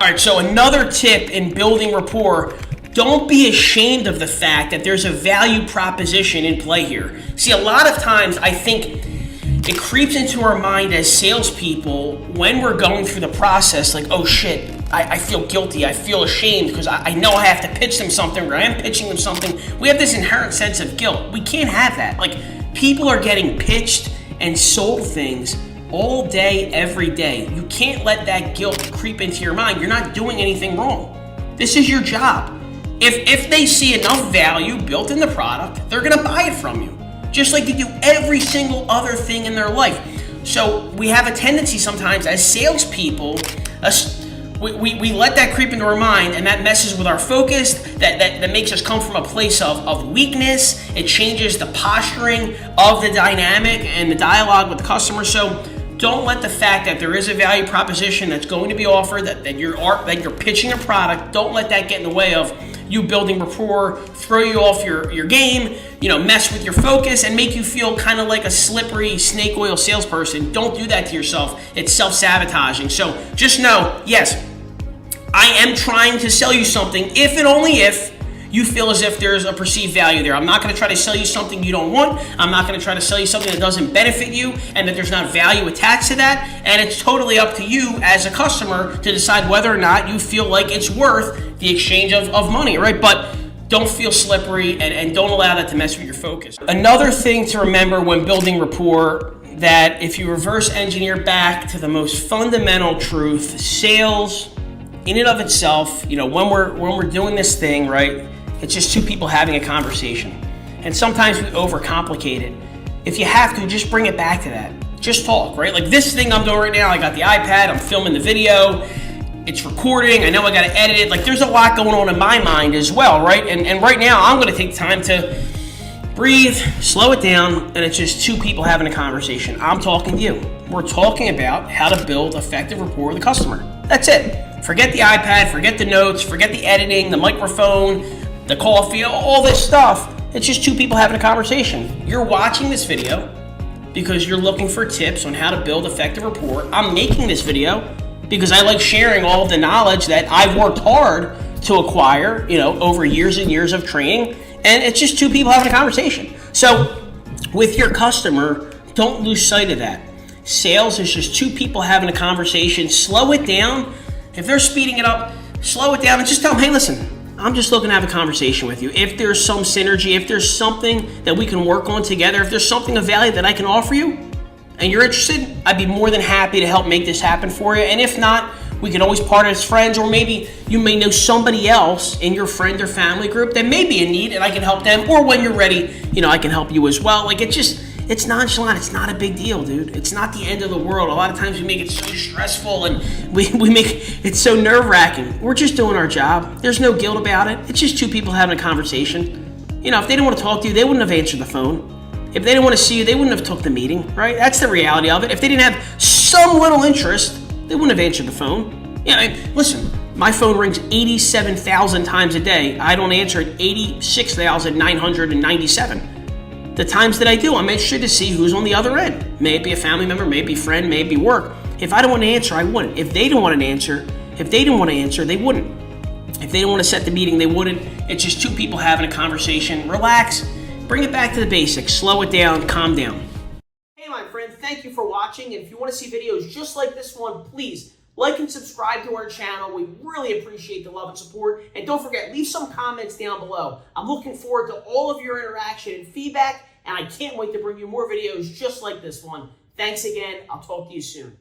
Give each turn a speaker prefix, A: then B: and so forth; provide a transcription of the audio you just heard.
A: All right, so another tip in building rapport, don't be ashamed of the fact that there's a value proposition in play here. See, a lot of times I think it creeps into our mind as salespeople when we're going through the process, like, oh shit, I feel guilty, I feel ashamed because I know I have to pitch them something, or I am pitching them something. We have this inherent sense of guilt. We can't have that. Like, people are getting pitched and sold things all day, every day. You can't let that guilt creep into your mind. You're not doing anything wrong. This is your job. If they see enough value built in the product, they're gonna buy it from you, just like they do every single other thing in their life. So we have a tendency sometimes as salespeople, we let that creep into our mind, and that messes with our focus, that makes us come from a place of weakness. It changes the posturing of the dynamic and the dialogue with the customer. So don't let the fact that there is a value proposition that's going to be offered, that you're pitching a product, don't let that get in the way of you building rapport, throw you off your game, mess with your focus, and make you feel kind of like a slippery snake oil salesperson. Don't do that to yourself. It's self-sabotaging. So just know, yes, I am trying to sell you something if and only if you feel as if there's a perceived value there. I'm not going to try to sell you something you don't want. I'm not going to try to sell you something that doesn't benefit you and that there's not value attached to that. And it's totally up to you as a customer to decide whether or not you feel like it's worth the exchange of money, right? But don't feel slippery and don't allow that to mess with your focus. Another thing to remember when building rapport, that if you reverse engineer back to the most fundamental truth, sales in and of itself, when we're doing this thing, right, it's just two people having a conversation. And sometimes we overcomplicate it. If you have to, just bring it back to that. Just talk, right? Like this thing I'm doing right now, I got the iPad, I'm filming the video, it's recording, I know I gotta edit it. Like there's a lot going on in my mind as well, right? And right now I'm gonna take time to breathe, slow it down, and it's just two people having a conversation. I'm talking to you. We're talking about how to build effective rapport with the customer. That's it. Forget the iPad, forget the notes, forget the editing, the microphone, the coffee, all this stuff. It's just two people having a conversation. You're watching this video because you're looking for tips on how to build effective rapport. I'm making this video because I like sharing all of the knowledge that I've worked hard to acquire, over years and years of training. And it's just two people having a conversation. So with your customer, don't lose sight of that. Sales is just two people having a conversation. Slow it down. If they're speeding it up, slow it down and just tell them, hey, listen, I'm just looking to have a conversation with you. If there's some synergy, if there's something that we can work on together, if there's something of value that I can offer you and you're interested, I'd be more than happy to help make this happen for you. And if not, we can always part as friends, or maybe you may know somebody else in your friend or family group that may be in need and I can help them. Or when you're ready, I can help you as well. Like it's nonchalant. It's not a big deal, dude. It's not the end of the world. A lot of times we make it so stressful and we make it so nerve-wracking. We're just doing our job. There's no guilt about it. It's just two people having a conversation. If they didn't want to talk to you, they wouldn't have answered the phone. If they didn't want to see you, they wouldn't have took the meeting, right? That's the reality of it. If they didn't have some little interest, they wouldn't have answered the phone. Listen, my phone rings 87,000 times a day. I don't answer it 86,997. The times that I do, I'm interested to see who's on the other end. May it be a family member, may it be a friend, may it be work. If I don't want to answer, I wouldn't. If they didn't want to answer, they wouldn't. If they didn't want to set the meeting, they wouldn't. It's just two people having a conversation. Relax, bring it back to the basics, slow it down, calm down. Hey, my friend, thank you for watching. And if you want to see videos just like this one, please like and subscribe to our channel. We really appreciate the love and support. And don't forget, leave some comments down below. I'm looking forward to all of your interaction and feedback, and I can't wait to bring you more videos just like this one. Thanks again. I'll talk to you soon.